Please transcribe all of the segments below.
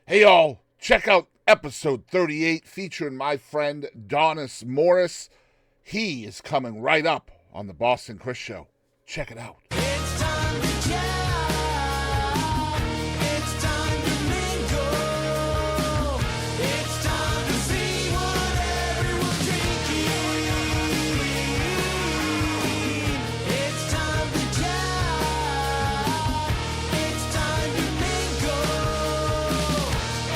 Hey y'all, check out episode 38 featuring my friend Donice Morace. He is coming right up on the Boston Chris Show. Check it out. It's time to jam. It's time to mingle. It's time to see what everyone's drinking. It's time to jam. It's time to mingle.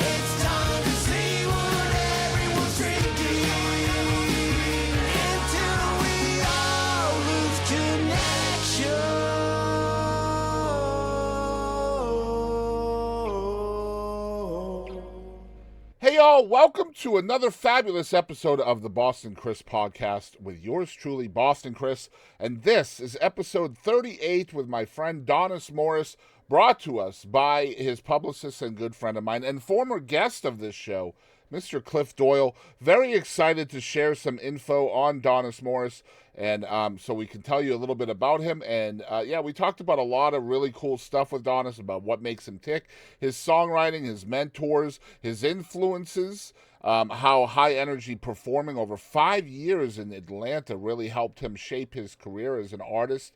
It's time to see what everyone's drinking. Until we all lose connection. Hey y'all, welcome to another fabulous episode of the Boston Chris podcast with yours truly, Boston Chris. And this is episode 38 with my friend Donice Morace, brought to us by his publicist and good friend of mine and former guest of this show, Mr. Cliff Doyle. Very excited to share some info on Donice Morace, and so we can tell you a little bit about him. And we talked about a lot of really cool stuff with Donice, about what makes him tick, his songwriting, his mentors, his influences, how high energy performing over 5 years in Atlanta really helped him shape his career as an artist,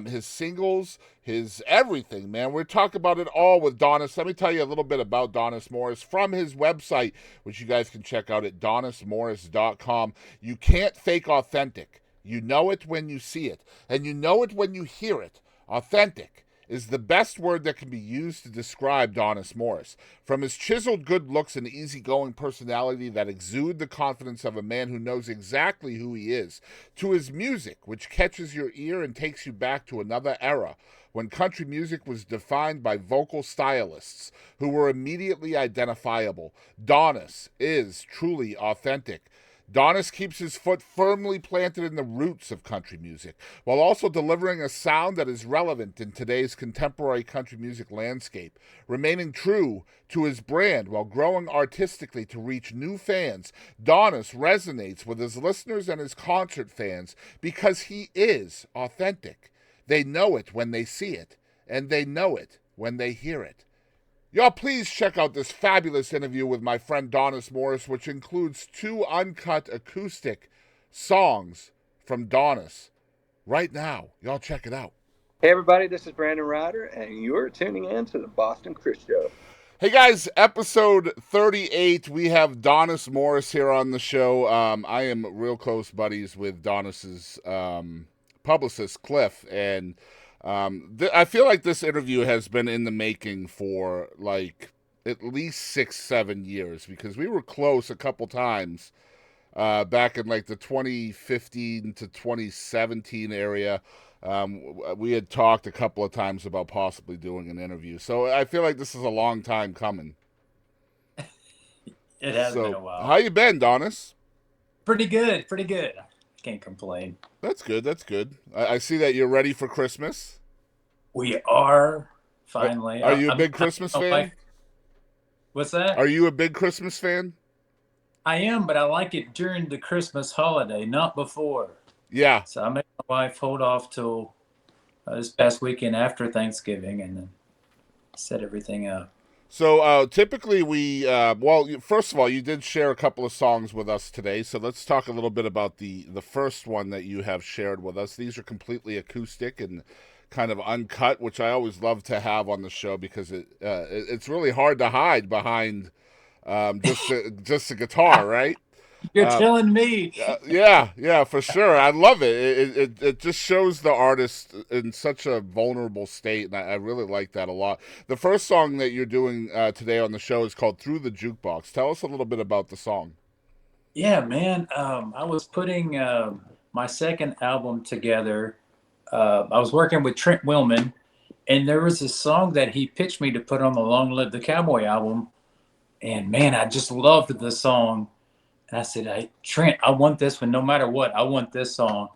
his singles, his everything, man. We're talking about it all with Donice. Let me tell you a little bit about Donice Morace from his website, which you guys can check out at donicemorace.com. You can't fake authentic. You know it when you see it, and you know it when you hear it. Authentic is the best word that can be used to describe Donice Morace. From his chiseled good looks and easygoing personality that exude the confidence of a man who knows exactly who he is, to his music, which catches your ear and takes you back to another era, when country music was defined by vocal stylists who were immediately identifiable. Donice is truly authentic. Donice keeps his foot firmly planted in the roots of country music, while also delivering a sound that is relevant in today's contemporary country music landscape, remaining true to his brand while growing artistically to reach new fans. Donice resonates with his listeners and his concert fans because he is authentic. They know it when they see it, and they know it when they hear it. Y'all, please check out this fabulous interview with my friend Donice Morace, which includes 2 uncut acoustic songs from Donice. Right now, y'all check it out. Hey everybody, this is Brandon Ryder, and you're tuning in to the Boston Chris Show. Hey guys, episode 38, we have Donice Morace here on the show. I am real close buddies with Donice's publicist, Cliff, and I feel like this interview has been in the making for like at least 6-7 years, because we were close a couple times back in like the 2015 to 2017 area. We had talked a couple of times about possibly doing an interview, so I feel like this is a long time coming. It has So, been a while. how you been, Donice? Pretty good. Can't complain. That's good. I see that you're ready for Christmas. We are finally. Are you a big Christmas fan? What's that? Are you a big Christmas fan? I am, but I like it during the Christmas holiday, not before. Yeah. So I made my wife hold off till this past weekend after Thanksgiving, and then set everything up. So typically first of all, you did share a couple of songs with us today. So let's talk a little bit about the first one that you have shared with us. These are completely acoustic and kind of uncut, which I always love to have on the show, because it's really hard to hide behind just a guitar, right? You're telling me. Yeah, for sure. I love it. It just shows the artist in such a vulnerable state, and I really like that a lot. The first song that you're doing today on the show is called Through the Jukebox. Tell us a little bit about the song. Yeah, man. I was putting my second album together. I was working with Trent Willman, and there was a song that he pitched me to put on the Long Live the Cowboy album. And man, I just loved the song. And I said, hey, Trent, I want this one no matter what. I want this song.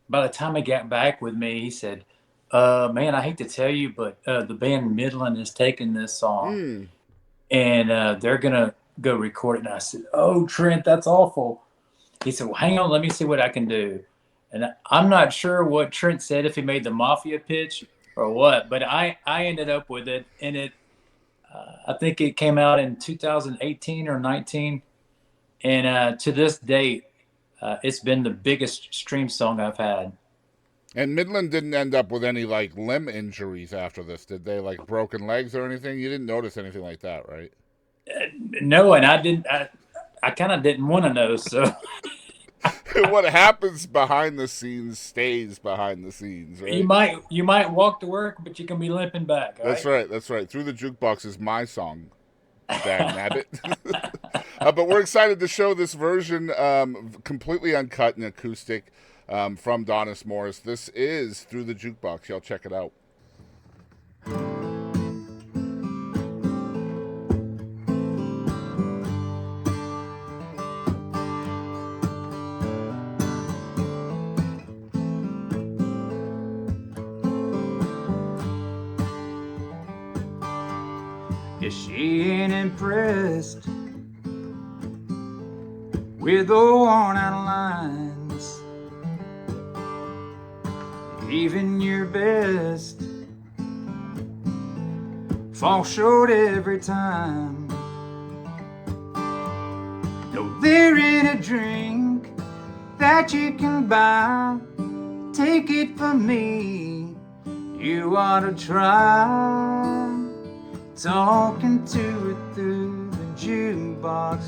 By the time he got back with me, he said, man, I hate to tell you, but the band Midland is taking this song. And they're going to go record it. And I said, oh, Trent, that's awful. He said, well, hang on, let me see what I can do. And I'm not sure what Trent said, if he made the Mafia pitch or what, but I ended up with it. And I think it came out in 2018 or 19, and to this date, it's been the biggest stream song I've had. And Midland didn't end up with any like limb injuries after this, did they? Like broken legs or anything? You didn't notice anything like that, right? No, and I didn't. I kind of didn't want to know. So What happens behind the scenes stays behind the scenes, right? you might walk to work, but you can be limping back. All That's right? right. That's right. Through the Jukebox is my song, Dag Nabbit. But we're excited to show this version, completely uncut and acoustic, from Donice Morace. This is Through the Jukebox. Y'all check it out. Yeah, she ain't impressed with the worn out lines. Even your best fall short every time. No, there ain't a drink that you can buy. Take it from me, you ought to try. Talking to it through the jukebox,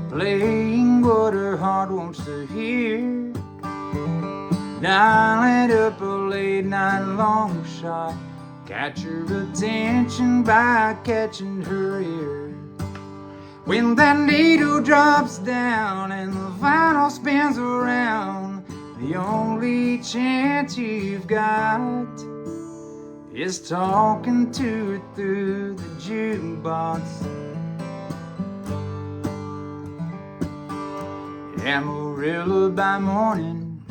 playing what her heart wants to hear. Dial it up a late night long shot, catch her attention by catching her ear. When that needle drops down and the vinyl spins around, the only chance you've got is talking to it through the jukebox. Amarillo by morning,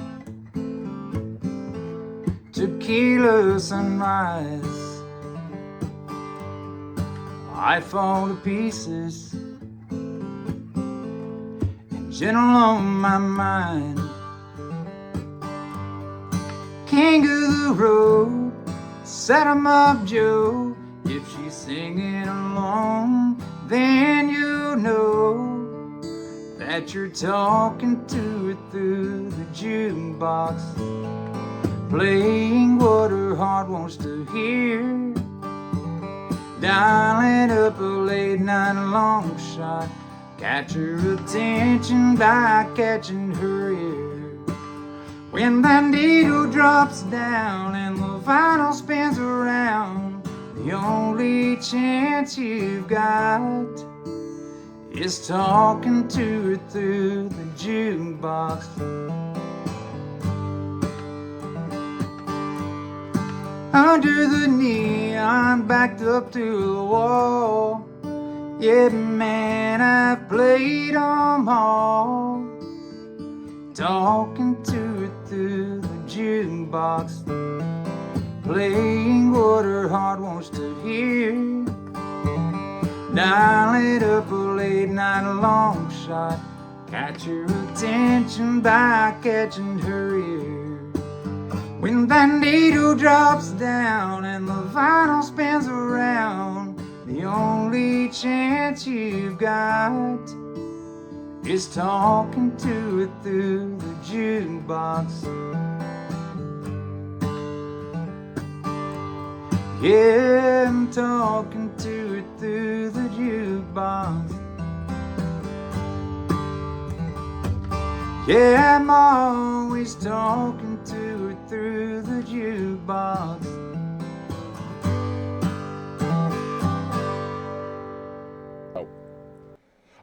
tequila sunrise. I fall to pieces and gentle on my mind. King of the road, set 'em up, Joe. If she's singing along, then you know that you're talking to it through the jukebox, playing what her heart wants to hear. Dialing up a late night long shot, catch her attention by catching her ear. When that needle drops down and the vinyl spins around, the only chance you've got is talking to it through the jukebox. Under the neon, backed up to the wall. Yeah, man, I've played 'em all. Talking to it through the jukebox, playing what her heart wants to hear. Dial it up a late night long shot, catch her attention by catching her ear. When that needle drops down and the vinyl spins around, the only chance you've got is talking to it through the jukebox. Yeah, I'm talking to it through the jukebox. Yeah, I'm always talking to it through the jukebox.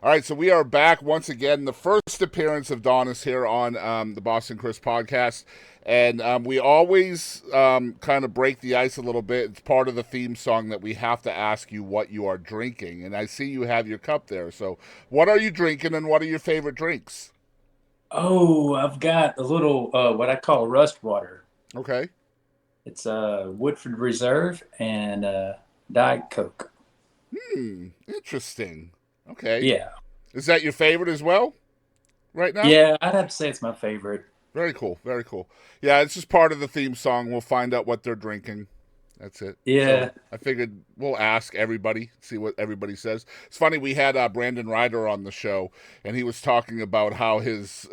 All right, so we are back once again. The first appearance of Donice here on the Boston Chris podcast. And we always kind of break the ice a little bit. It's part of the theme song that we have to ask you what you are drinking. And I see you have your cup there. So what are you drinking and what are your favorite drinks? Oh, I've got a little what I call rust water. Okay. It's Woodford Reserve and Diet Coke. Interesting. Okay. Yeah. Is that your favorite as well right now? Yeah, I'd have to say it's my favorite. Very cool. Very cool. Yeah, it's just part of the theme song. We'll find out what they're drinking. That's it. Yeah. So I figured we'll ask everybody, see what everybody says. It's funny, we had Brandon Ryder on the show, and he was talking about how his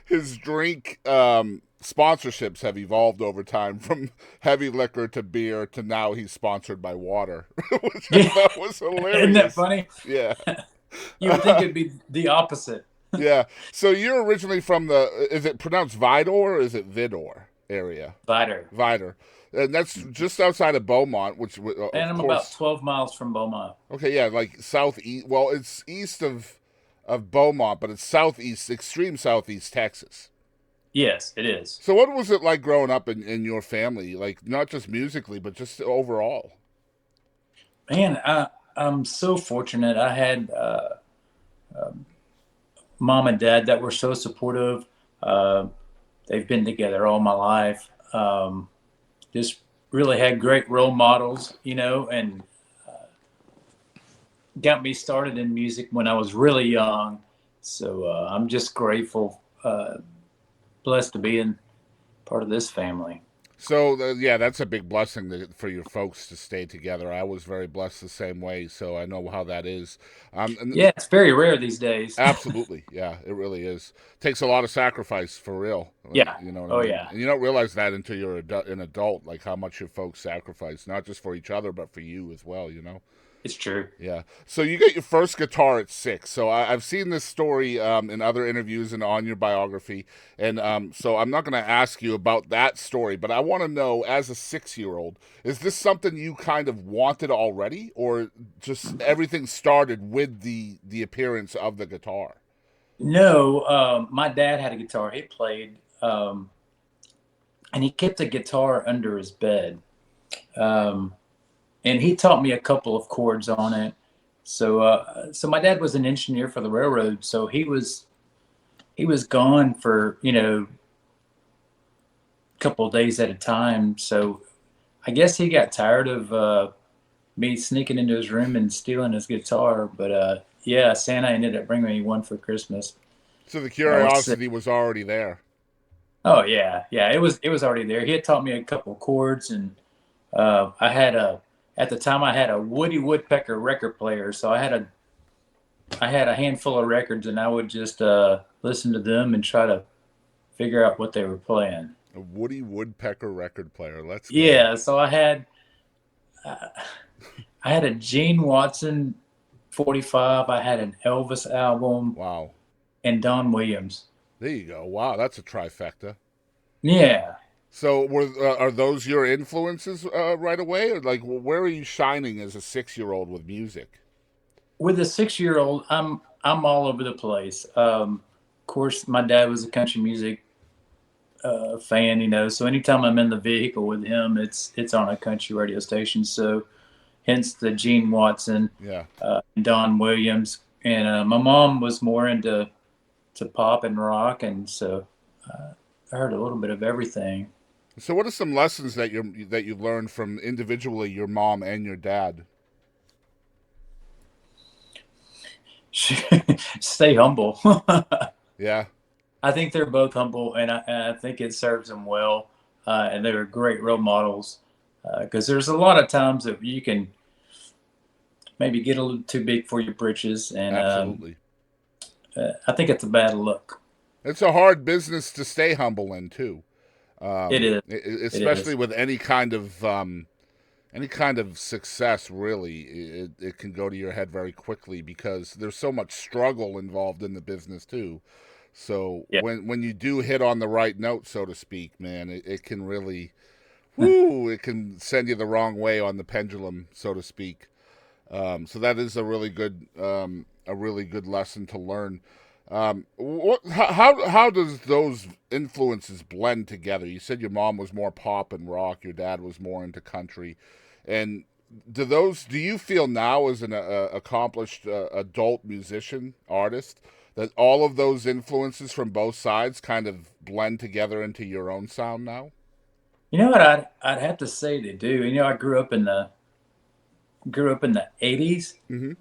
his drink sponsorships have evolved over time from heavy liquor to beer to now he's sponsored by water, which I Yeah. thought was hilarious. Isn't that funny? Yeah. You would think it'd be the opposite. Yeah. So you're originally from is it pronounced Vidor or is it Vidor area? Vidor. Vidor. And that's just outside of Beaumont, which, of And I'm course, about 12 miles from Beaumont. okay, yeah, like southeast. Well, it's east of Beaumont, but it's southeast, extreme southeast Texas. Yes, it is. So, what was it like growing up in your family? Like, not just musically, but just overall. Man, I'm so fortunate. I had mom and dad that were so supportive. They've been together all my life. Just really had great role models, and got me started in music when I was really young. So I'm just grateful, blessed to be in part of this family. So, yeah, that's a big blessing for your folks to stay together. I was very blessed the same way, so I know how that is. And Yeah, it's very rare these days. absolutely, yeah, it really is. Takes a lot of sacrifice for real. Yeah. You know what Oh, I mean? yeah. And you don't realize that until you're an adult, like how much your folks sacrifice, not just for each other, but for you as well, It's true. Yeah. So you get your first guitar at 6. So I've seen this story in other interviews and on your biography. And so I'm not going to ask you about that story, but I want to know, as a 6-year-old, is this something you kind of wanted already, or just everything started with the appearance of the guitar? No, my dad had a guitar. He played, and he kept a guitar under his bed. And he taught me a couple of chords on it. So my dad was an engineer for the railroad. So he was gone for, a couple of days at a time. So I guess he got tired of me sneaking into his room and stealing his guitar. But yeah, Santa ended up bringing me one for Christmas. So the curiosity was already there. Oh yeah, it was already there. He had taught me a couple chords, and at the time I had a Woody Woodpecker record player, so I had a handful of records, and I would just listen to them and try to figure out what they were playing. A Woody Woodpecker record player. Let's go. Yeah, so I had a Gene Watson 45. I had an Elvis album. Wow. And Don Williams. There you go. Wow, that's a trifecta. Yeah. So are those your influences right away, or like where are you shining as a 6-year-old with music? With a 6-year-old, I'm all over the place. Of course, my dad was a country music fan, so anytime I'm in the vehicle with him, it's on a country radio station. So hence the Gene Watson, Don Williams, and my mom was more into pop and rock, and so I heard a little bit of everything. So what are some lessons that you've learned from individually your mom and your dad? Stay humble. Yeah. I think they're both humble, and I think it serves them well. And they were great role models, because there's a lot of times that you can maybe get a little too big for your britches, and absolutely. I think it's a bad look. It's a hard business to stay humble in too. It is, especially with any kind of success. Really, it can go to your head very quickly because there's so much struggle involved in the business too. So when you do hit on the right note, so to speak, man, it can really, it can send you the wrong way on the pendulum, so to speak. So that is a really good lesson to learn. How does those influences blend together? You said your mom was more pop and rock, your dad was more into country, and do you feel now as an accomplished adult musician artist that all of those influences from both sides kind of blend together into your own sound now? You know what I'd have to say they do. I grew up in the 80s. Mm-hmm.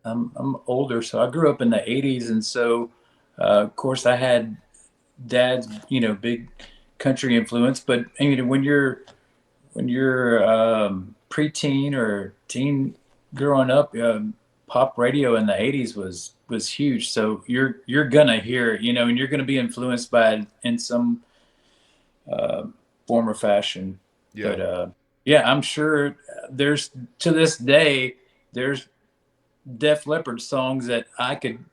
I'm older, so I grew up in the 80s, and so of course I had dad's big country influence. But when you're when you're preteen or teen growing up, pop radio in the 80s was huge. So you're gonna hear it, and you're gonna be influenced by it in some form or fashion. Yeah. But yeah, I'm sure there's to this day there's Def Leppard songs that I could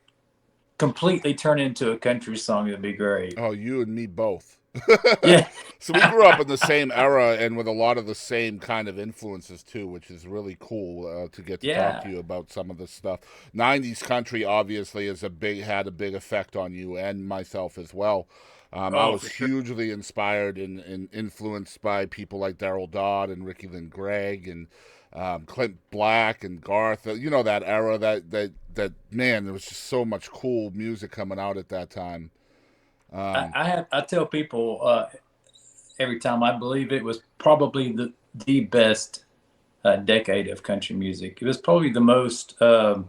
completely turn into a country song. That'd be great. Oh, you and me both. Yeah. So we grew up in the same era and with a lot of the same kind of influences too, which is really cool to get to talk Yeah. to you about some of this stuff. 90s country obviously had a big effect on you and myself as well. I Oh, was for sure. hugely inspired and influenced by people like Daryl Dodd and Ricky Lynn Gregg and Clint Black and Garth. That era. That man, there was just so much cool music coming out at that time. I tell people every time, I believe it was probably the best decade of country music. It was probably the most had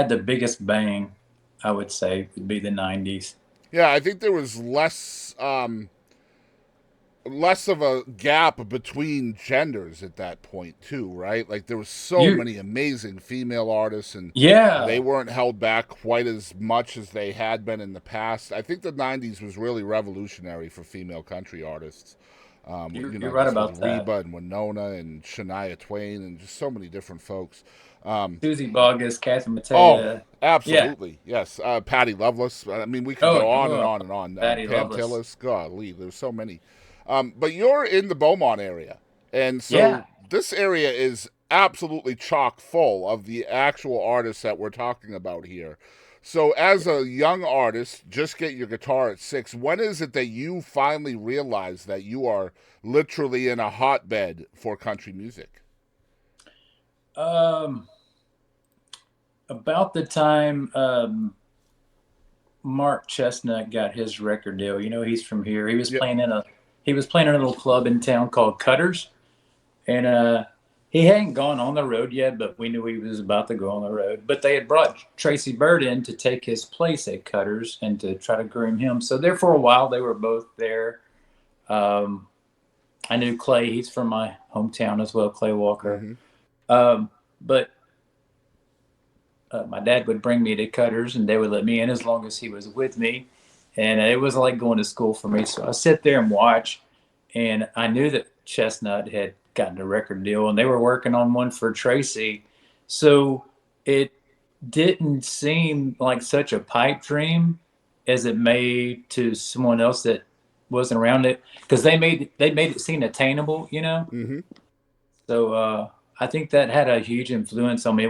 the biggest bang. I would say would be the 90s. Yeah, I think there was less of a gap between genders at that point too, right? Like there was so You many amazing female artists, and they Yeah. weren't held back quite as much as they had been in the past. I think the 90s was really revolutionary for female country artists. You're right Just with about that. Reba and Winona and Shania Twain and just so many different folks. Susie Boggess, Catherine Oh, Mattea. Yeah. absolutely. Yes. Patty Loveless. I mean, we could Oh, go on and oh, on and on. Patty Pam Loveless. Tillis. Golly, there's so many. But you're in the Beaumont area. And so Yeah. this area is absolutely chock full of the actual artists that we're talking about here. So as a young artist, just get your guitar at 6. When is it that you finally realize that you are literally in a hotbed for country music? Um, about the time Mark Chestnut got his record deal. He's from here. He was Yeah. playing in a little club in town called Cutters, and he hadn't gone on the road yet, but we knew he was about to go on the road. But they had brought Tracy Byrd in to take his place at Cutters and to try to groom him. So there for a while, they were both there. Um, I knew Clay. He's from my hometown as well, Clay Walker. But my dad would bring me to Cutters, and they would let me in as long as he was with me. And it was like going to school for me. So I sit there and watch, and I knew that Chestnut had gotten a record deal, and they were working on one for Tracy. So it didn't seem like such a pipe dream as it may to someone else that wasn't around it, because they made it seem attainable, Mm-hmm. So I think that had a huge influence on me.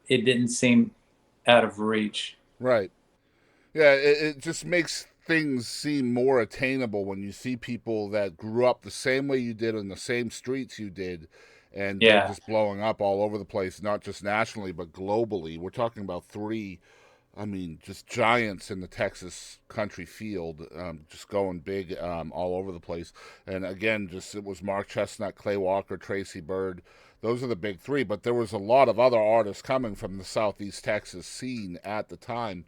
It didn't seem out of reach. Right. Yeah, it just makes things seem more attainable when you see people that grew up the same way you did on the same streets you did, and they're Yeah. just blowing up all over the place, not just nationally, but globally. We're talking about three, just giants in the Texas country field, just going big all over the place. And again, it was Mark Chestnut, Clay Walker, Tracy Byrd. Those are the big three, but there was a lot of other artists coming from the Southeast Texas scene at the time.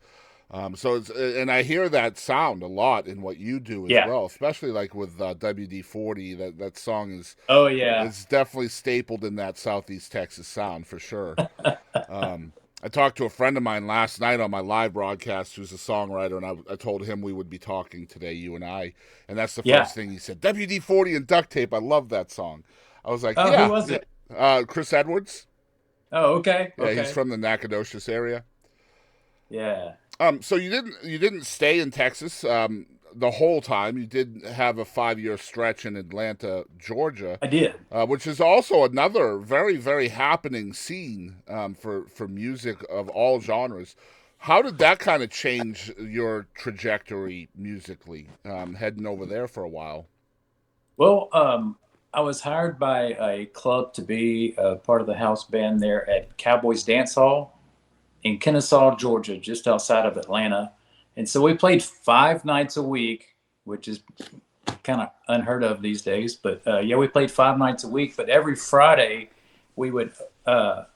And I hear that sound a lot in what you do as Yeah. well, especially like with WD-40. That song Oh yeah. is definitely stapled in that Southeast Texas sound for sure. I talked to a friend of mine last night on my live broadcast who's a songwriter, and I told him we would be talking today, you and I. And that's the Yeah. first thing he said. WD-40 and Duct Tape. I love that song. I was like, Oh, yeah. who was it? Chris Edwards. Oh, okay. Yeah, Okay. he's from the Nacogdoches area. Yeah. So you didn't stay in Texas the whole time. You did have a 5-year stretch in Atlanta, Georgia, I did. which is also another very, very happening scene for music of all genres. How did that kind of change your trajectory musically, heading over there for a while? Well, I was hired by a club to be a part of the house band there at Cowboys Dance Hall in Kennesaw, Georgia, just outside of Atlanta. And so we played 5 nights a week, which is kind of unheard of these days. But yeah, we played 5 nights a week. But every Friday, we would have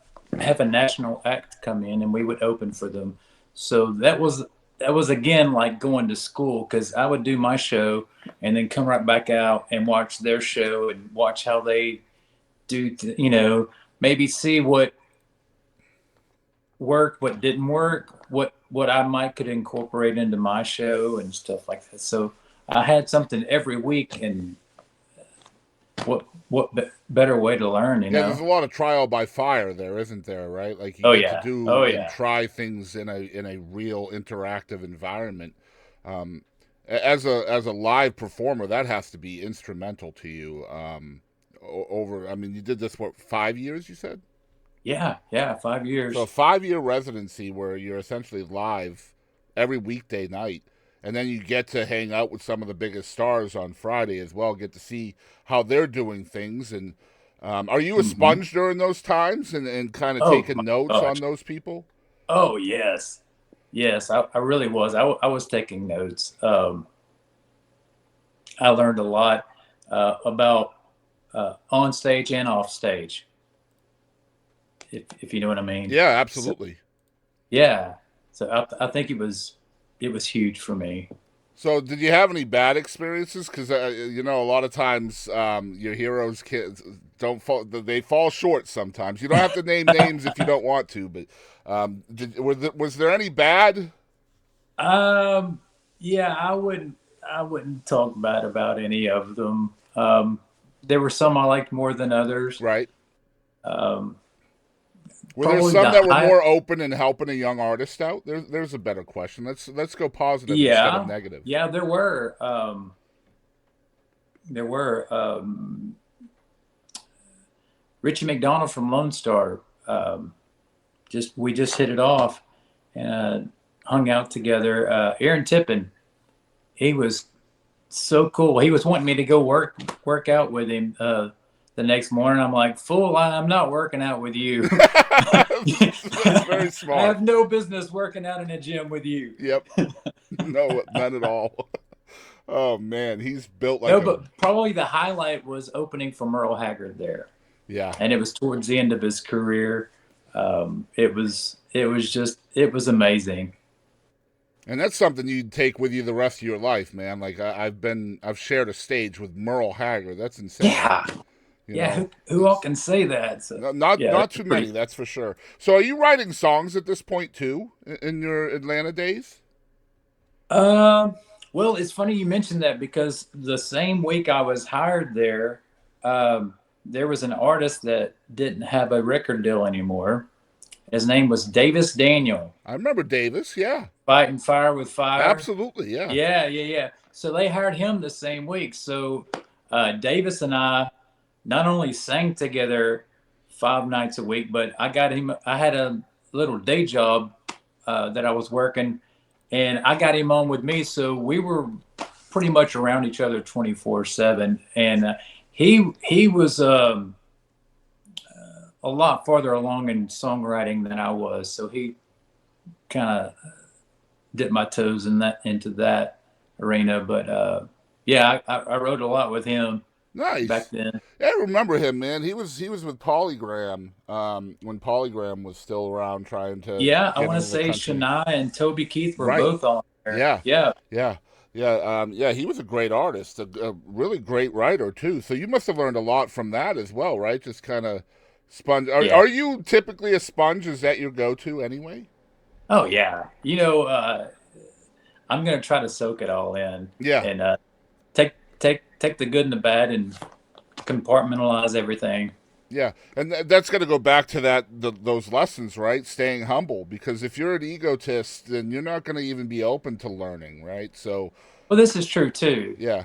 a national act come in, and we would open for them. So that was that was again like going to school, because I would do my show and then come right back out and watch their show and watch how they do, maybe see what worked, what didn't work, what I might could incorporate into my show and stuff like that. So I had something every week, and better way to learn, Yeah, there's a lot of trial by fire there, isn't there? Right, like you Oh get to yeah, oh do and yeah. try things in a real interactive environment. Um, as a live performer, that has to be instrumental to you. Over, I mean, you did this what 5 years? You said Yeah, five so a years. 5 year residency where you're essentially live every weekday night, and then you get to hang out with some of the biggest stars on Friday as well. Get to see how they're doing things, and are you a Hmm. sponge during those times and kind of Oh taking my notes gosh. on those people? Oh yes, yes. I really was. I was taking notes. I learned a lot about on stage and off stage, if you know what I mean. Yeah, So absolutely. yeah, so I think it was huge for me. So, did you have any bad experiences? Because a lot of times your heroes kids don't fall; they fall short sometimes. You don't have to name names if you don't want to, but was there any bad? um, yeah, I wouldn't talk bad about any of them. There were some I liked more than others. Right? Um, Were there Probably some the that were high. more open and helping a young artist out? There's a better question. Let's go positive instead of Yeah, negative. yeah, there were. Richie McDonald from Lone Star. We just hit it off and hung out together. Aaron Tippin, he was so cool. He was wanting me to go work out with him the next morning. I'm like, fool, I'm not working out with you. That's very I smart. have no business working out in a gym with you. Yep. No, none at all. Oh man, he's built like No, a but probably the highlight was opening for Merle Haggard there, yeah. and it was towards the end of his career. It was amazing. And that's something you'd take with you the rest of your life, man. Like I've shared a stage with Merle Haggard. That's insane. Yeah, You yeah. know, Who all it's can say that? So not yeah, not that's too pretty. many, that's for sure. So are you writing songs at this point too in your Atlanta days? Um, well, it's funny you mentioned that, because the same week I was hired there, there was an artist that didn't have a record deal anymore. His name was Davis Daniel, I remember Davis. Yeah, fighting fire with fire. absolutely. Yeah. Yeah. So they hired him the same week. So Davis and I not only sang together 5 nights a week, but I got him. I had a little day job that I was working, and I got him on with me. So we were pretty much around each other 24/7. And he was a lot farther along in songwriting than I was. So he kind of dipped my toes into that arena. But yeah, I wrote a lot with him back Nice. then. Yeah, I remember him, man. He was with Polygram when Polygram was still around, trying to Yeah, I get want to into the say country. Shania and Toby Keith were Right. both on there. Yeah. Yeah. Yeah. Yeah. He was a great artist, a really great writer too. So you must have learned a lot from that as well, right? Just kind of sponge. Yeah. Are you typically a sponge? Is that your go-to anyway? Oh yeah. I'm gonna try to soak it all in Yeah. and take the good and the bad and compartmentalize everything. Yeah, and that's going to go back to those lessons, right? Staying humble, because if you're an egotist, then you're not going to even be open to learning, right? So, Well, this is true too. yeah,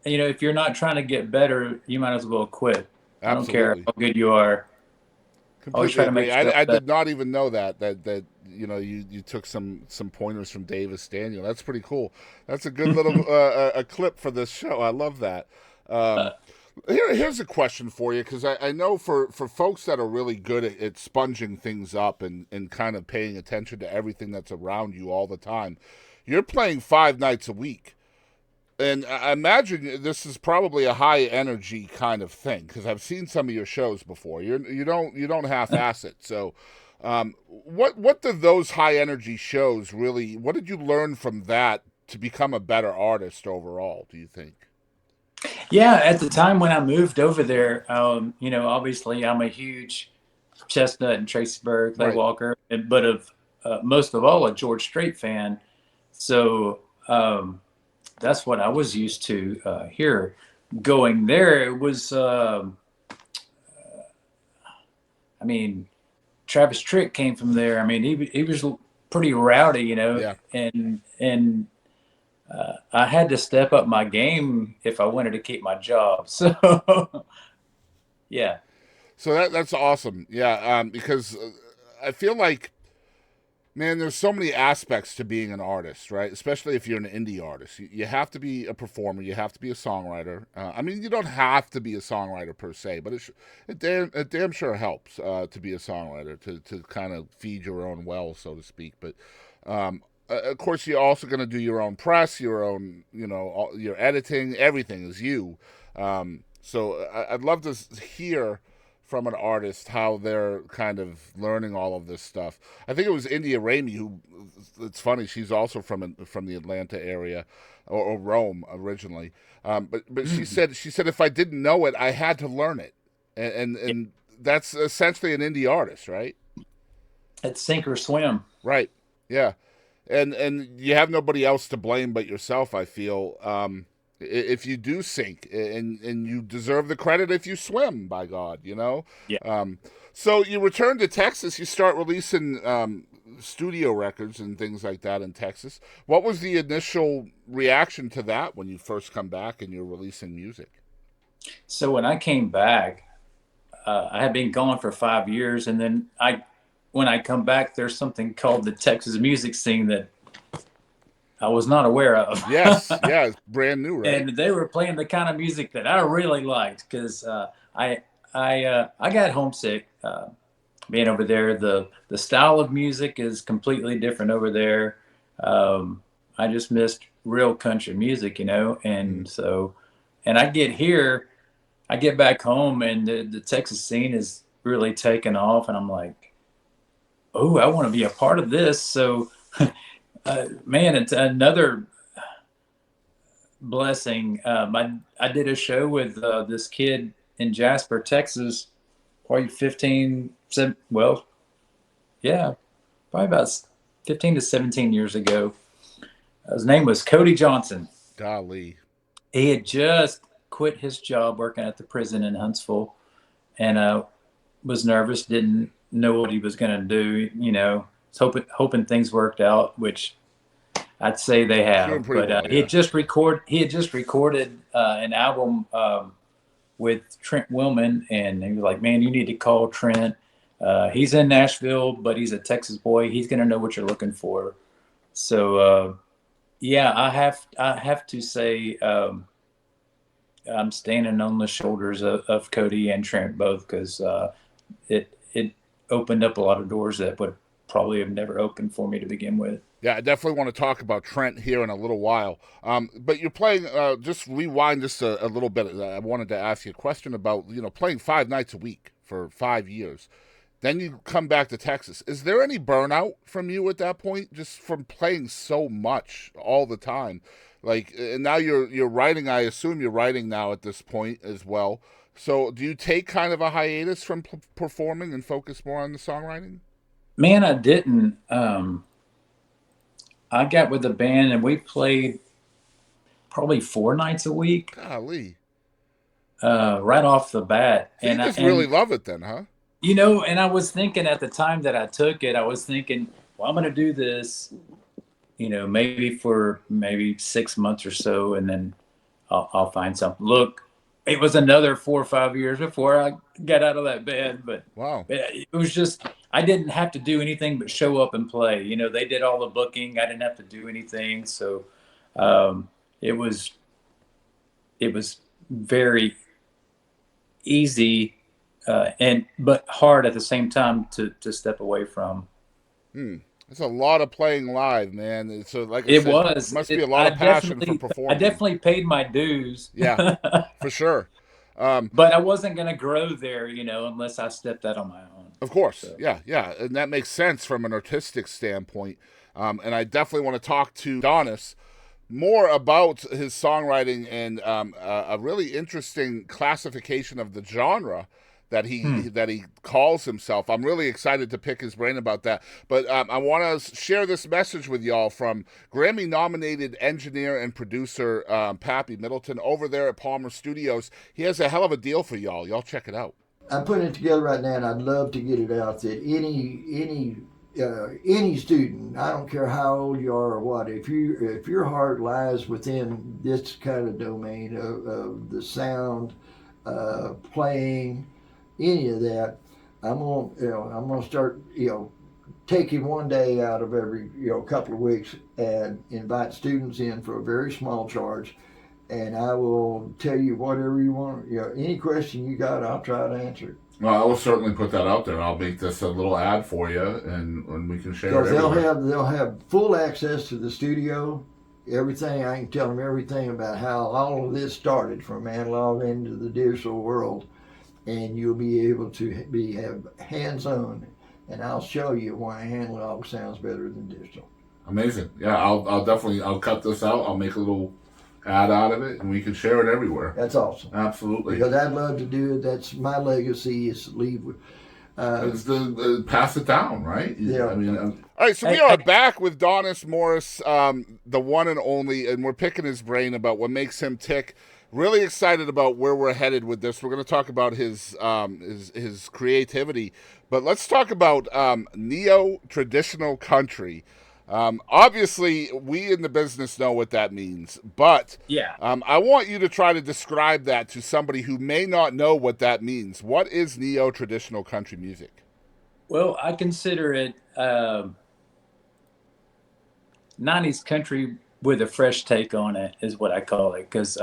If you're not trying to get better, you might as well quit. I don't care absolutely, how good you are. Always completely try to agree. make yourself I better. did not even know that you took some pointers from Davis Daniel. That's pretty cool. That's a good little a clip for this show. I love that. Um, here's a question for you, because I know for folks that are really good at sponging things up and kind of paying attention to everything that's around you all the time, you're playing 5 nights a week. And I imagine this is probably a high energy kind of thing because I've seen some of your shows before. You don't half-ass it. So, what do those high energy shows really? What did you learn from that to become a better artist overall? Do you think? Yeah, at the time when I moved over there, obviously I'm a huge Chestnut and Tracy Berg, Clay Right. Walker, but of most of all a George Strait fan. So that's what I was used to here. Going there, it was, I mean, Travis Tritt came from there. I mean, he was pretty rowdy, Yeah. and I had to step up my game if I wanted to keep my job. So yeah. So that's awesome. Yeah. Because I feel like, man, there's so many aspects to being an artist, right? Especially if you're an indie artist. You have to be a performer. You have to be a songwriter. I mean, you don't have to be a songwriter per se, but it damn sure helps to be a songwriter, to kind of feed your own well, so to speak. But of course, you're also going to do your own press, your own, your editing. Everything is you. So I'd love to hear from an artist how they're kind of learning all of this stuff. I think it was India Ramey who. It's funny. She's also from the Atlanta area, or Rome originally. But she said if I didn't know it, I had to learn it, and that's essentially an indie artist, right? It's sink or swim. Right. Yeah. And you have nobody else to blame but yourself. I feel. If you do sink, and you deserve the credit if you swim, by God, Yeah. So you return to Texas, you start releasing studio records and things like that in Texas. What was the initial reaction to that when you first come back and you're releasing music? So when I came back, I had been gone for 5 years, and then when I come back, there's something called the Texas music scene that I was not aware of. Yes, yeah, it's brand new, right? And they were playing the kind of music that I really liked because I got homesick being over there. The style of music is completely different over there. I just missed real country music, and so I get back home, and the Texas scene is really taken off, and I'm like, oh, I want to be a part of this. So. Man, it's another blessing. I did a show with this kid in Jasper, Texas, probably 15, well, yeah, probably about 15 to 17 years ago. His name was Cody Johnson. Golly. He had just quit his job working at the prison in Huntsville, and was nervous, didn't know what he was going to do, hoping things worked out, which I'd say they have. But well, he had just recorded an album with Trent Willman, and he was like, "Man, you need to call Trent. He's in Nashville, but he's a Texas boy. He's gonna know what you're looking for." So yeah, I have to say I'm standing on the shoulders of Cody and Trent both, because it opened up a lot of doors that would probably have never opened for me to begin with. Yeah, I definitely want to talk about Trent here in a little while. But you're playing, just rewind just a little bit. I wanted to ask you a question about, playing 5 nights a week for 5 years. Then you come back to Texas. Is there any burnout from you at that point, just from playing so much all the time? Like, and now you're writing. I assume you're writing now at this point as well. So do you take kind of a hiatus from performing and focus more on the songwriting? Man, I didn't. I got with the band and we played probably 4 nights a week. Golly. Right off the bat. So you just really love it then, huh? And I was thinking at the time that I took it, I was thinking, well, I'm going to do this, maybe for 6 months or so, and then I'll find something. Look, it was another 4 or 5 years before I got out of that bed, but wow, it was just, I didn't have to do anything but show up and play. They did all the booking. I didn't have to do anything. So it was very easy but hard at the same time to step away from. It's a lot of playing live, man. It's like I It said, was. must be a lot of passion for I performing. definitely paid my dues. Yeah, for sure. But I wasn't going to grow there, unless I stepped out on my own. Of course, So, yeah, yeah, and that makes sense from an artistic standpoint. And I definitely want to talk to Donice more about his songwriting and a really interesting classification of the genre that he calls himself. I'm really excited to pick his brain about that. But I want to share this message with y'all from Grammy-nominated engineer and producer Pappy Middleton over there at Palmyra Studios. He has a hell of a deal for y'all. Y'all check it out. I'm putting it together right now, and I'd love to get it out that any student, I don't care how old you are or what, if your heart lies within this kind of domain of the sound, playing, any of that, I'm gonna start taking one day out of every couple of weeks and invite students in for a very small charge, and I will tell you whatever you want. Any question you got, I'll try to answer it. Well, I will certainly put that out there. I'll make this a little ad for you, and we can share it. Because they'll have full access to the studio, everything. I can tell them everything about how all of this started from analog into the digital world, and you'll be able to have hands-on, and I'll show you why analog sounds better than digital. Amazing. Yeah, I'll definitely cut this out. I'll make a little ad out of it, and we can share it everywhere. That's awesome. Absolutely. Because I'd love to do it. That's my legacy, is to leave with. It's the pass it down, right? Yeah. I mean, all right. So we are back with Donice Morace, the one and only, and we're picking his brain about what makes him tick. Really excited about where we're headed with this. We're going to talk about his creativity, but let's talk about neo-traditional country. Obviously, we in the business know what that means, but yeah. I want you to try to describe that to somebody who may not know what that means. What is neo-traditional country music? Well, I consider it 90s country with a fresh take on it is what I call it, because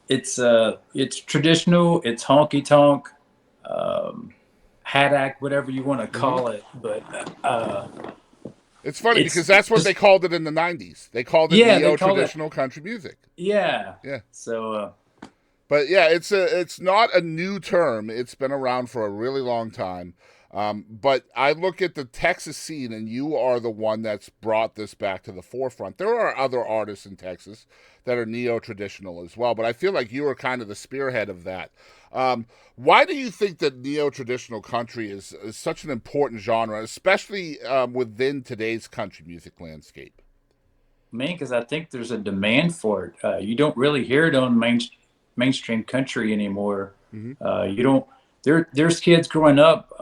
it's traditional, it's honky tonk, haddock, whatever you want to call it, but it's funny because that's what they called it in the 90s. They called it neo-traditional country music. Yeah. Yeah. So but yeah, it's not a new term. It's been around for a really long time. But I look at the Texas scene, and you are the one that's brought this back to the forefront. There are other artists in Texas that are neo-traditional as well, but I feel like you are kind of the spearhead of that. Why do you think that neo-traditional country is such an important genre, especially within today's country music landscape? Man, because I think there's a demand for it. You don't really hear it on mainstream country anymore. Mm-hmm. You don't. There's kids growing up,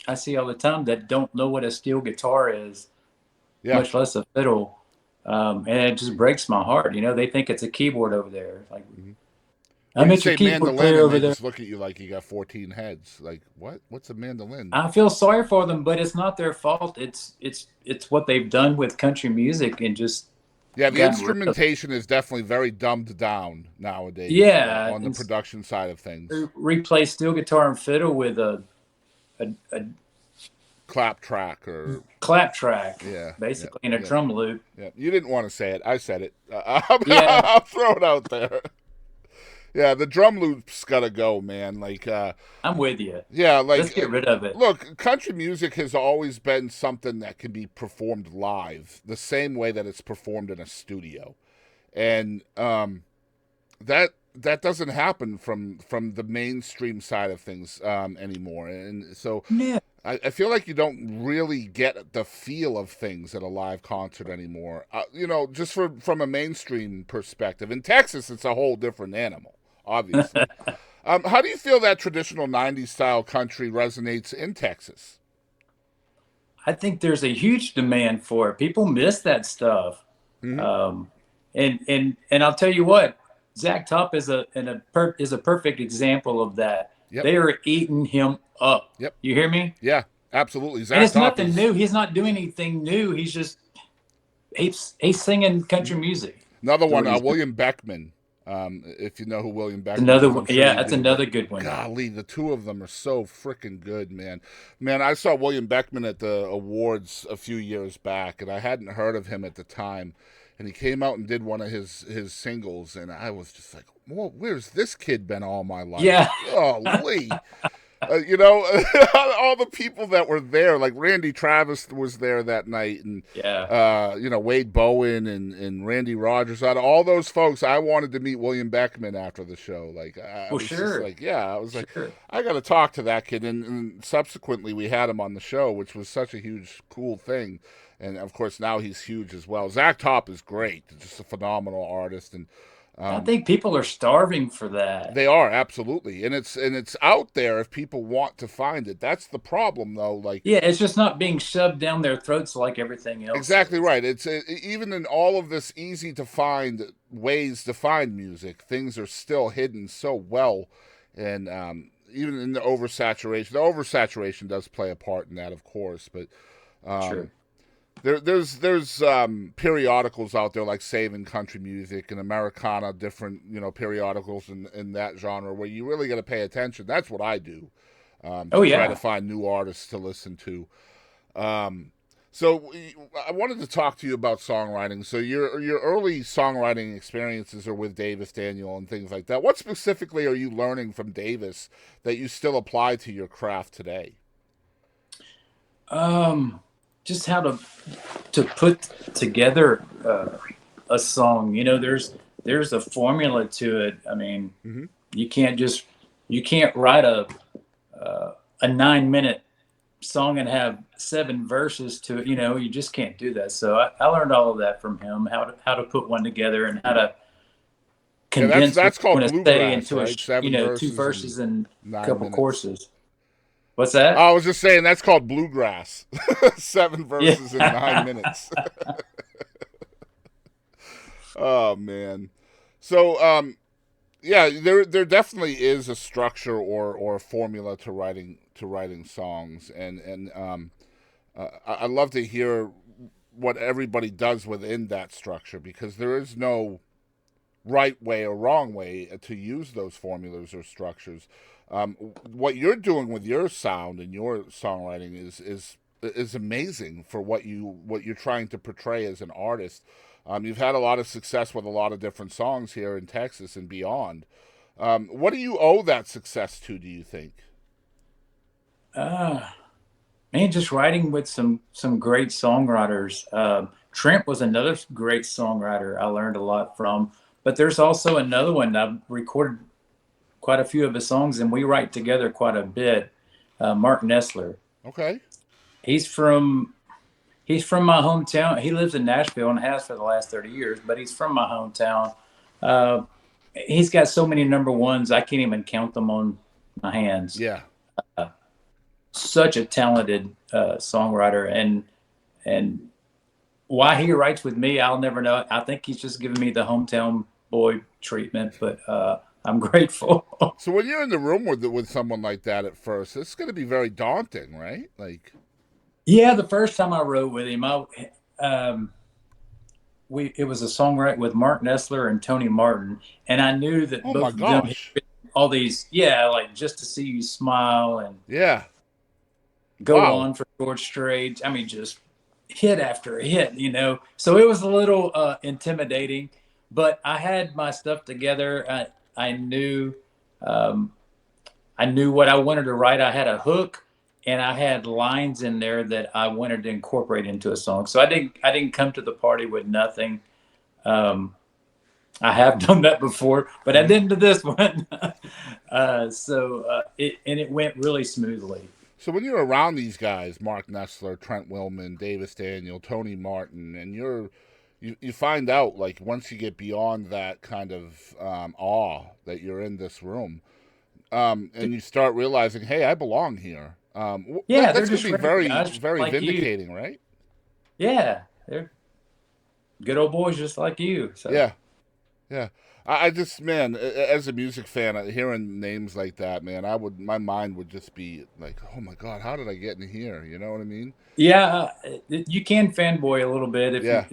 I see all the time, that don't know what a steel guitar is, much less a fiddle. And it just breaks my heart. They think it's a keyboard over there. Like, I meant your keyboard player over there. Just look at you like you got 14 heads. Like, what? What's a mandolin? I feel sorry for them, but it's not their fault. It's what they've done with country music, and just the instrumentation is definitely very dumbed down nowadays. Yeah, on the production side of things. Replace steel guitar and fiddle with a clap track basically, in a drum loop. Yeah, you didn't want to say it. I said it. I'll throw it out there. Yeah, the drum loop's gotta go, man. Like, I'm with you. Yeah, like, let's get rid of it. Look, country music has always been something that can be performed live, the same way that it's performed in a studio, and that doesn't happen from the mainstream side of things anymore. And so, I feel like you don't really get the feel of things at a live concert anymore. Just from a mainstream perspective. In Texas, it's a whole different animal, obviously. How do you feel that traditional 90s style country resonates in Texas? I think there's a huge demand for it. People miss that stuff. Mm-hmm. And I'll tell you what, Zach Top is a perfect example of that. Yep. They are eating him up. Yep. You hear me? Yeah, absolutely. Zach and it's Top nothing new. He's not doing anything new. He's just he's singing country music. Another one, William Beckman. If you know who William Beckman Another is, one. I'm sure Yeah, you that's do. another But good one. golly, the two of them are so freaking good, man. Man, I saw William Beckman at the awards a few years back, and I hadn't heard of him at the time. And he came out and did one of his singles, and I was just like, "Whoa, where's this kid been all my life?" Yeah. Golly. All the people that were there, like Randy Travis was there that night, and Yeah. Wade Bowen and Randy Rogers. Out of all those folks, I wanted to meet William Beckman after the show. Like I Well, was just sure. like, yeah, I was like, Sure. I got to talk to that kid. And subsequently, we had him on the show, which was such a huge, cool thing. And of course, now he's huge as well. Zach Top is great, just a phenomenal artist, and I think people are starving for that. they are absolutely, and it's out there if people want to find it. That's the problem, though. Like Yeah, it's just not being shoved down their throats like everything else exactly is. right. It's even in all of this easy to find ways to find music, things are still hidden so well, and even in the oversaturation. The oversaturation does play a part in that, of course, but True. there's periodicals out there like Saving Country Music and Americana, different periodicals in that genre where you really got to pay attention. That's what I do Oh to try to yeah. find new artists to listen to. So I wanted to talk to you about songwriting. So your early songwriting experiences are with Davis Daniel and things like that. What specifically are you learning from Davis that you still apply to your craft today? Just how to put together a song. There's a formula to it. I mean, Mm-hmm. you can't write a 9-minute song and have 7 verses to it. You just can't do that. So I learned all of that from him. How to put one together and how to Yeah, condense what that's you called want to say bluegrass, into right? 7 2 verses verses in and a 9 couple minutes. courses. What's that? I was just saying that's called bluegrass. 7 verses in 9 Yeah. minutes. Oh man. So yeah, there definitely is a structure or a formula to writing songs, and I love to hear what everybody does within that structure because there is no right way or wrong way to use those formulas or structures. What you're doing with your sound and your songwriting is amazing for what you're trying to portray as an artist. You've had a lot of success with a lot of different songs here in Texas and beyond. What do you owe that success to, do you think? Uh, Man, just writing with some great songwriters. Trent was another great songwriter I learned a lot from. But there's also another one. I've recorded quite a few of his songs, and we write together quite a bit. Mark Nessler. Okay. He's from my hometown. He lives in Nashville and has for the last 30 years, but he's from my hometown. Uh, he's got so many number ones, I can't even count them on my hands. Yeah. Such a talented songwriter, and why he writes with me, I'll never know. I think he's just giving me the hometown boy treatment, but I'm grateful. So when you're in the room with someone like that at first, it's going to be very daunting, right? Like, Yeah, the first time I wrote with him, it was a songwriter with Mark Nessler and Tony Martin, and I knew that oh both my of them had gosh, written all these, like Just to See You Smile and yeah, Go wow. On for George Strait. I mean, just hit after hit. So it was a little intimidating, but I had my stuff together. I knew, I knew what I wanted to write. I had a hook, and I had lines in there that I wanted to incorporate into a song. So I didn't come to the party with nothing. I have done that before, but I didn't to this one. It went really smoothly. So when you're around these guys, Mark Nessler, Trent Willman, Davis Daniel, Tony Martin, and you find out, like, once you get beyond that kind of awe that you're in this room, and you start realizing, hey, I belong here. Yeah, they're That's going just to be regular very, guys just very like you. vindicating, right? Yeah, they're good old boys just like you. So Yeah, yeah. I just, man, as a music fan, hearing names like that, man, my mind would just be like, oh my God, how did I get in here? You know what I mean? yeah, you can fanboy a little bit Yeah.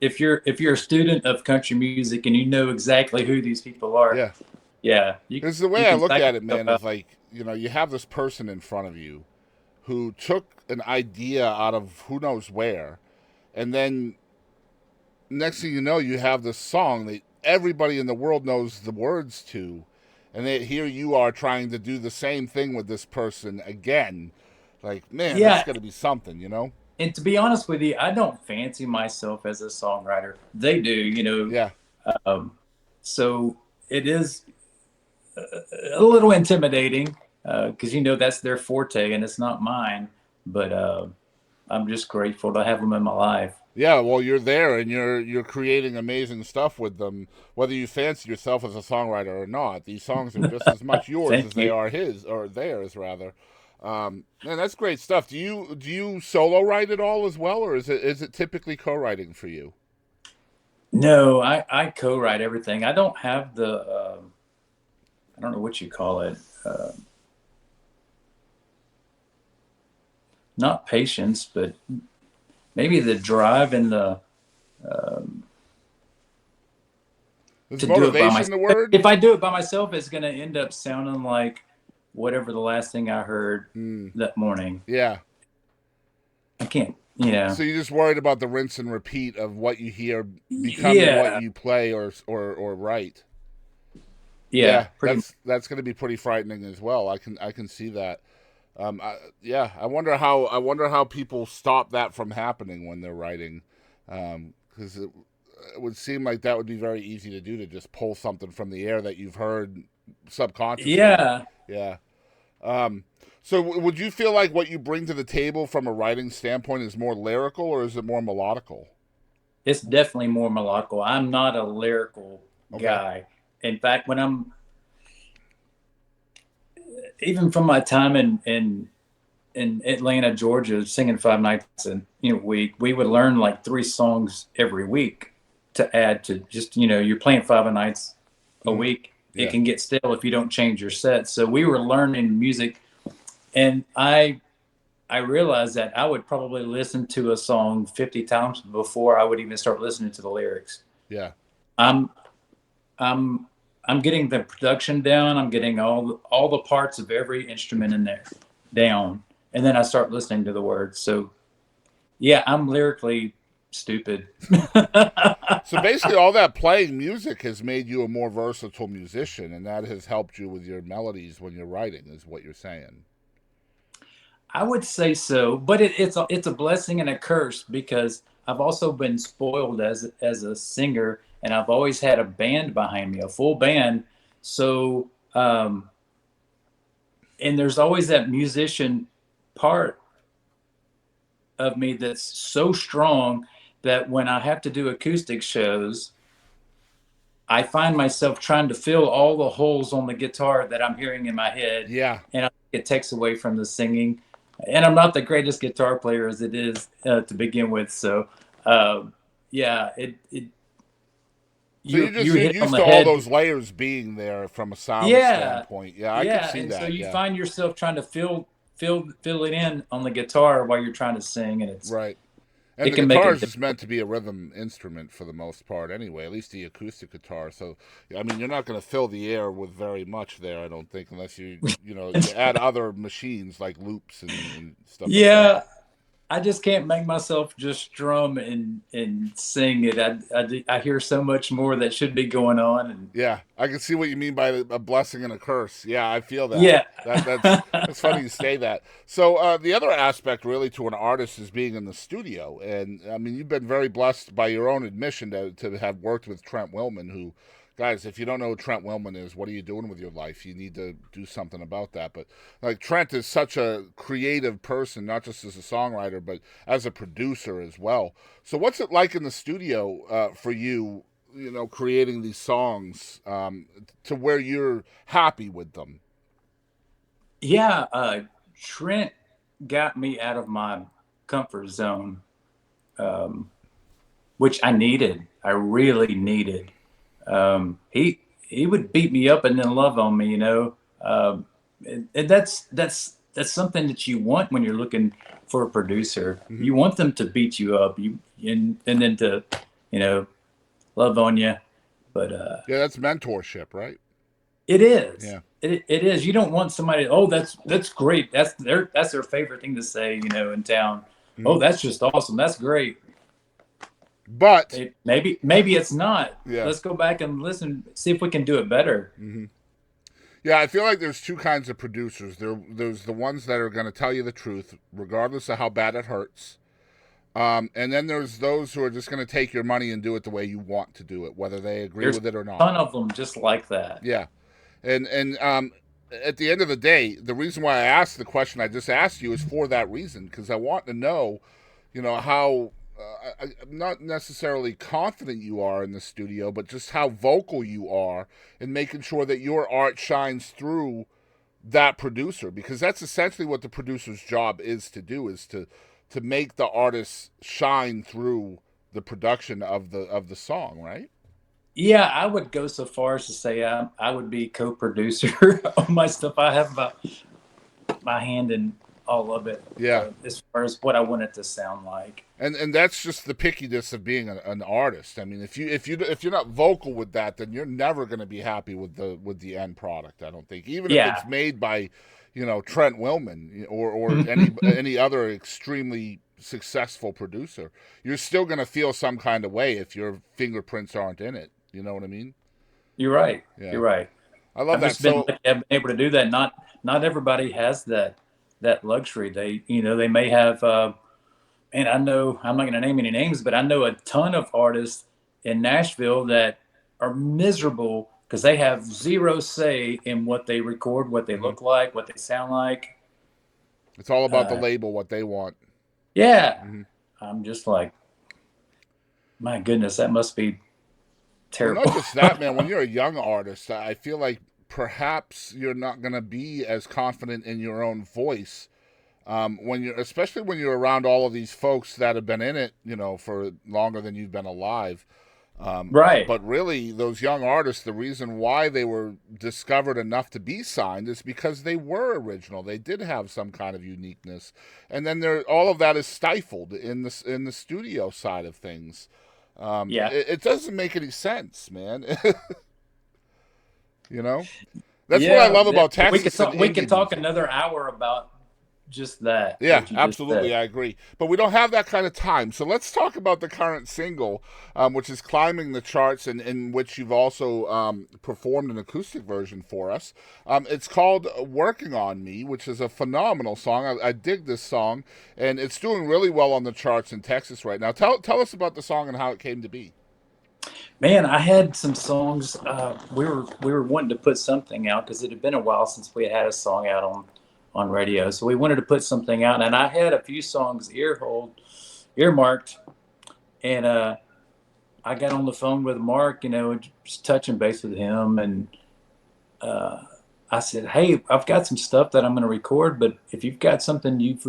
if you're a student of country music and you know exactly who these people are, Yeah. yeah, Because the way you I can look psych at it, yourself man, is out. like, you have this person in front of you who took an idea out of who knows where, and then next thing you know, you have this song that everybody in the world knows the words to, and here you are trying to do the same thing with this person again. Like, man, that's Yeah, got to be something. and to be honest with you, I don't fancy myself as a songwriter. They do, Yeah. Um, so it is a little intimidating because that's their forte and it's not mine. But I'm just grateful to have them in my life. Yeah, well, you're there and you're creating amazing stuff with them, whether you fancy yourself as a songwriter or not. These songs are just as much yours as Thank they you. are his or theirs rather. Man, that's great stuff. Do you solo write it all as well, or is it typically co-writing for you? No, I co-write everything. I don't have I don't know what you call it. Not patience, but maybe the drive and the Is to do it by motivation myself. the word? If I do it by myself, it's going to end up sounding like whatever the last thing I heard that morning. Yeah. I can't, So you're just worried about the rinse and repeat of what you hear becoming what Yeah, you play or write. yeah, Yeah, pretty much. that's going to be pretty frightening as well. I can see that. Yeah, I wonder how people stop that from happening when they're writing, because it would seem like that would be very easy to do, to just pull something from the air that you've heard subconsciously. Yeah, Yeah. Um, so would you feel like what you bring to the table from a writing standpoint is more lyrical, or is it more melodical? it's definitely more melodical. I'm not a lyrical Okay. guy. In fact, when I'm even from my time in Atlanta, Georgia, singing 5 nights a week, we would learn like 3 songs every week to add to just you're playing 5 nights a Hmm. week. It Yeah. can get stale if you don't change your set. So we were learning music, and I realized that I would probably listen to a song 50 times before I would even start listening to the lyrics. Yeah. I'm I'm I'm getting the production down. I'm getting all the parts of every instrument in there down, and then I start listening to the words. So yeah, I'm lyrically stupid. So basically, all that playing music has made you a more versatile musician, and that has helped you with your melodies when you're writing, is what you're saying. I would say so, but it's a blessing and a curse because I've also been spoiled as a singer, and I've always had a band behind me, a full band. So and there's always that musician part of me that's so strong that when I have to do acoustic shows, I find myself trying to fill all the holes on the guitar that I'm hearing in my head, Yeah. and it takes away from the singing. And I'm not the greatest guitar player as it is to begin with, so uh, yeah, it So you're you just you're hit on used the to all head. those layers being there from a sound Yeah, standpoint. Yeah, I could yeah, see and so that. you Yeah. find yourself trying to fill it in on the guitar while you're trying to sing, and Right. And it the can make guitar it is just meant difficult. to be a rhythm instrument for the most part, anyway. At least the acoustic guitar. So, I mean, you're not going to fill the air with very much there, I don't think, unless you add other machines like loops and stuff like that. Yeah, I just can't make myself just strum and sing it. I hear so much more that should be going on, and Yeah, I can see what you mean by a blessing and a curse. Yeah, I feel that. yeah. That's funny you say that. So the other aspect, really, to an artist is being in the studio, and I mean, you've been very blessed by your own admission to have worked with Trent Willman. Who, guys, if you don't know who Trent Willman is, what are you doing with your life? You need to do something about that. But like Trent is such a creative person, not just as a songwriter, but as a producer as well. So what's it like in the studio for you? Creating these songs to where you're happy with them. Yeah, Trent got me out of my comfort zone, um, which I needed. I really needed. He would beat me up and then love on me, and that's something that you want when you're looking for a producer. Mm-hmm. You want them to beat you up, and then to you know, love on you. But Yeah, that's mentorship, right? it is. Yeah. It is. You don't want somebody. Oh, that's great. That's their favorite thing to say. In town. Mhm. Oh, that's just awesome. That's great. But Maybe it's not. yeah. Let's go back and listen. See if we can do it better. Yeah, I feel like there's two kinds of producers. There's the ones that are going to tell you the truth, regardless of how bad it hurts. And then there's those who are just going to take your money and do it the way you want to do it, whether they agree There's with it or a not. ton of them just like that. Yeah, and at the end of the day, the reason why I asked the question I just asked you is for that reason, because I want to know, how I'm not necessarily confident you are in the studio, but just how vocal you are in making sure that your art shines through that producer, because that's essentially what the producer's job is to do, is to make the artist shine through the production of the song, right? Yeah, I would go so far as to say I would be co-producer on my stuff. I have my hand in all of it. Yeah. As far as what I want it to sound like. And that's just the pickiness of being an artist. I mean, if you're not vocal with that, then you're never going to be happy with the end product. I don't think, even if Yeah. it's made by, Trent Willman or any other extremely successful producer, you're still going to feel some kind of way if your fingerprints aren't in it. You know what I mean? You're right. Yeah. You're right. I love I've that. just been So lucky I've been able to do that. Not everybody has that luxury. They may have. And I know I'm not going to name any names, but I know a ton of artists in Nashville that are miserable because they have zero say in what they record, what they look like, what they sound like. it's all about the label, what they want. Yeah, I'm just like, my goodness, that must be Well, terrible. not just that, man. When you're a young artist, I feel like perhaps you're not going to be as confident in your own voice especially when you're around all of these folks that have been in it, for longer than you've been alive. Right. But really, those young artists, the reason why they were discovered enough to be signed is because they were original. They did have some kind of uniqueness, and then all of that is stifled in the studio side of things. Yeah. It doesn't make any sense, man. That's what I love about Texas. We could talk another hour about just that. Yeah, absolutely, I agree. But we don't have that kind of time. So let's talk about the current single, which is climbing the charts, and in which you've also performed an acoustic version for us. It's called "Working on Me," which is a phenomenal song. I dig this song, and it's doing really well on the charts in Texas right now. Tell us about the song and how it came to be. Man, I had some songs. We were wanting to put something out because it had been a while since we had a song out on radio. So we wanted to put something out, and I had a few songs earmarked, and I got on the phone with Mark, just touching base with him, and I said, "Hey, I've got some stuff that I'm going to record, but if you've got something you've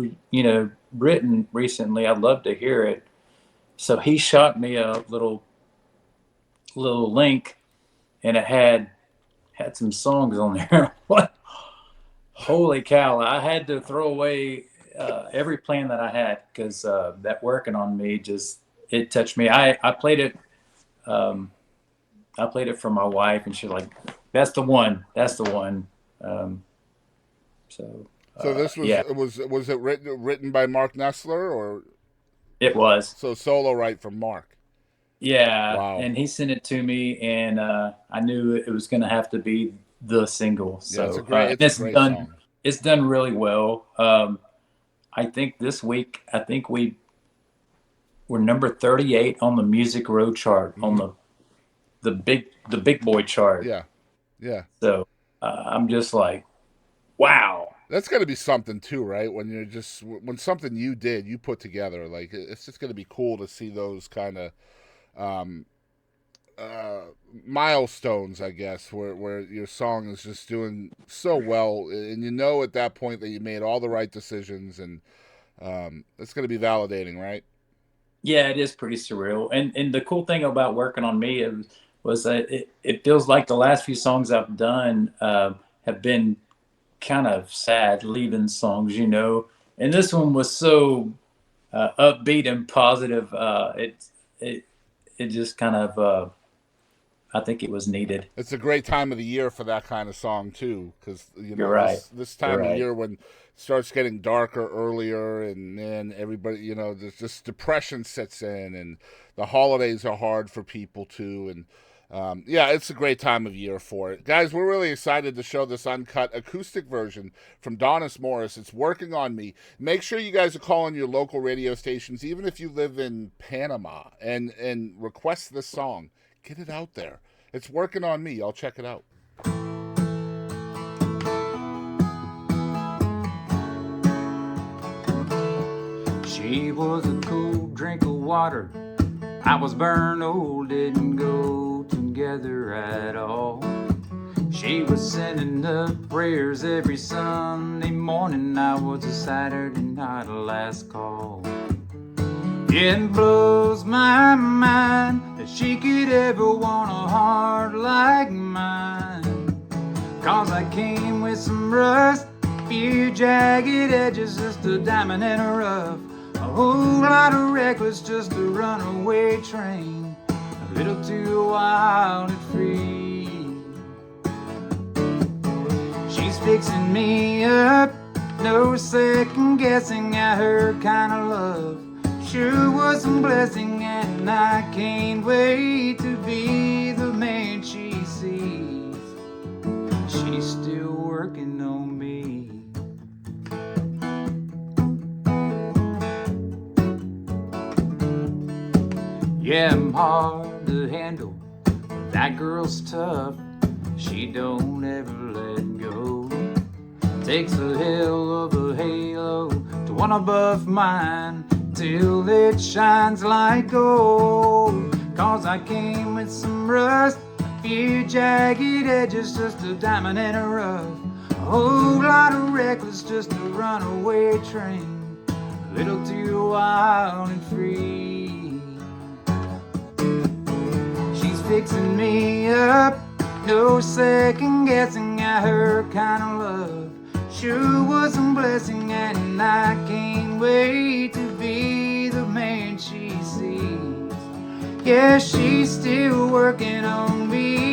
written recently, I'd love to hear it." So he shot me a little link, and it had some songs on there. What? Holy cow! I had to throw away every plan that I had because that "Working on Me" it touched me. I played it. I played it for my wife, and she's like, "That's the one. That's the one." So this was yeah. was it written by Mark Nessler, or It was. so solo right from Mark? Yeah, Wow. and he sent it to me, and I knew it was going to have to be the single. So Yeah, it's a great done. song. It's done really well. I think this week, we're number 38 on the Music Row chart, on the big boy chart. Yeah, yeah. So I'm just like, wow. That's got to be something too, right? When something you put together, like it's just going to be cool to see those kind of milestones, I guess, where your song is just doing so well, and at that point that you made all the right decisions, and it's going to be validating, right? Yeah, it is pretty surreal. And the cool thing about "Working on Me" was that it feels like the last few songs I've done have been kind of sad, leaving songs, And this one was so upbeat and positive. it just kind of I think it was needed. It's a great time of the year for that kind of song too, because You're right. this You're time of right. year when it starts getting darker earlier, and then everybody, there's just depression sets in, and the holidays are hard for people too, and yeah, it's a great time of year for it. Guys, we're really excited to show this uncut acoustic version from Donice Morace. It's Working on Me. Make sure you guys are calling your local radio stations, even if you live in Panama, and request this song. Get it out there. It's Working on Me. Y'all check it out. She was a cool drink of water. I was burned old, didn't go together at all. She was sending up prayers every Sunday morning. I was a Saturday night last call. It blows my mind that she could ever want a heart like mine. 'Cause I came with some rust, few jagged edges, just a diamond in a rough. A whole lot of reckless, just a runaway train. A little too wild and free. She's fixing me up, no second guessing at her kind of love. Sure was some blessing, and I can't wait to be the man she sees. She's still working on me. Yeah, I'm hard to handle, that girl's tough. She don't ever let go. Takes a hell of a halo to one above mine, till it shines like gold. 'Cause I came with some rust, a few jagged edges, just a diamond in a rough. A whole lot of reckless, just a runaway train. A little too wild and free. She's fixing me up, no second guessing at her kind of love. Sure was some blessing, and I can't wait to be the man she sees. Yeah, she's still working on me.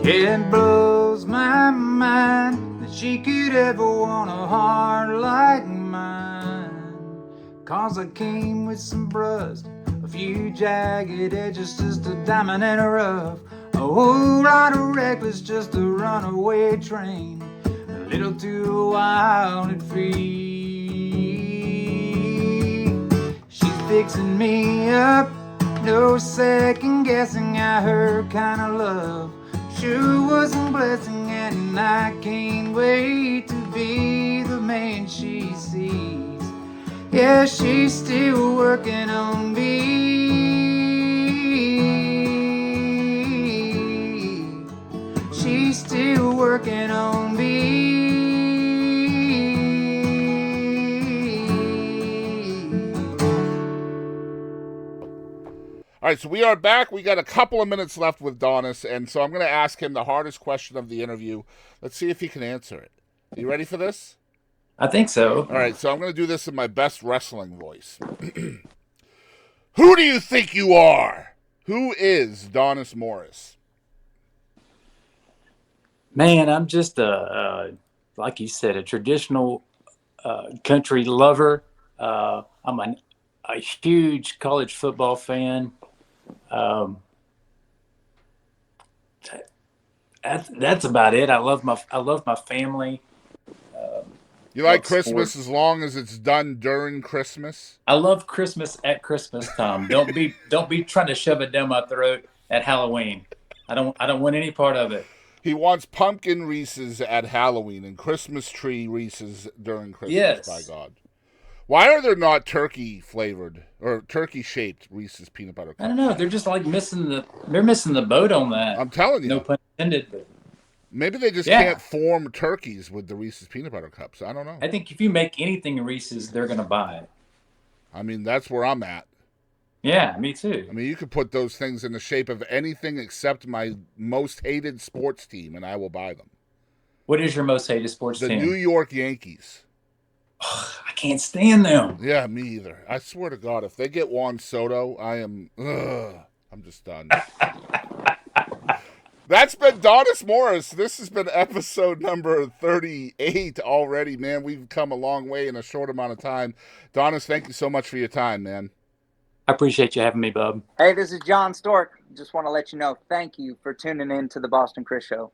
Yeah, it blows my mind that she could ever want a heart like mine. 'Cause I came with some rust, a few jagged edges, just a diamond in a rough. A whole lot of reckless, just a runaway train. A little too wild and free. She's fixing me up, no second guessing at her kind of love. Sure was a blessing, and I can't wait to be the man she sees. Yeah, she's still working on me. She's still working on me. All right, so we are back. We got a couple of minutes left with Donice, and so I'm going to ask him the hardest question of the interview. Let's see if he can answer it. You ready for this? I think so. All right, so I'm going to do this in my best wrestling voice. Who do you think you are? Who is Donice Morace? Man, I'm just like you said, a traditional country lover. I'm a huge college football fan. That's about it. I love my family. You like Love Christmas sports. as long as it's done during Christmas? I love Christmas at Christmas time. Don't be trying to shove it down my throat at Halloween. I don't want any part of it. He wants pumpkin Reese's at Halloween and Christmas tree Reese's during Christmas, Yes. by God. Why are there not turkey flavored or turkey shaped Reese's peanut butter cups? I don't know. They're just like missing the boat on that. I'm telling you. No pun intended. But Maybe they just Yeah. can't form turkeys with the Reese's peanut butter cups. I don't know. I think if you make anything Reese's, they're gonna buy it. I mean, that's where I'm at. Yeah, me too. I mean, you could put those things in the shape of anything except my most hated sports team, and I will buy them. What is your most hated sports The team? New York Yankees. I can't stand them. Yeah, me either. I swear to God, if they get Juan Soto, I'm just done. That's been Donice Morace. This has been episode number 38 already, man. We've come a long way in a short amount of time. Donice, thank you so much for your time, man. I appreciate you having me, bub. Hey, this is John Stork. Just want to let you know, thank you for tuning in to the Boston Chris Show.